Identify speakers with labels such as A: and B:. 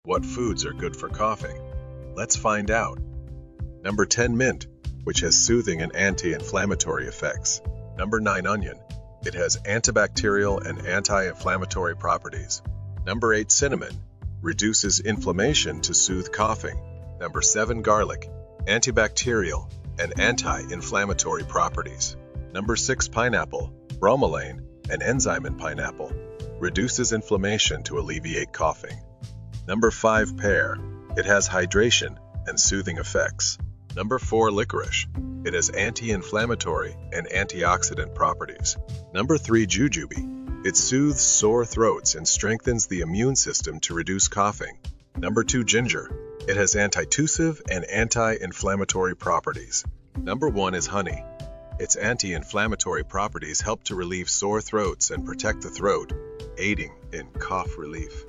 A: What foods are good for coughing? Let's find out. Number 10, mint, which has soothing and anti-inflammatory effects. Number 9, onion. It has antibacterial and anti-inflammatory properties. Number 8, cinnamon. Reduces inflammation to soothe coughing. Number 7, garlic. Antibacterial and anti-inflammatory properties. Number 6, pineapple. Bromelain, an enzyme in pineapple, reduces inflammation to alleviate coughing. Number 5, pear. It has hydration and soothing effects. Number 4, licorice. It has anti-inflammatory and antioxidant properties. Number 3, jujube. It soothes sore throats and strengthens the immune system to reduce coughing. Number 2, ginger. It has antitussive and anti-inflammatory properties. Number 1 is honey. Its anti-inflammatory properties help to relieve sore throats and protect the throat, aiding in cough relief.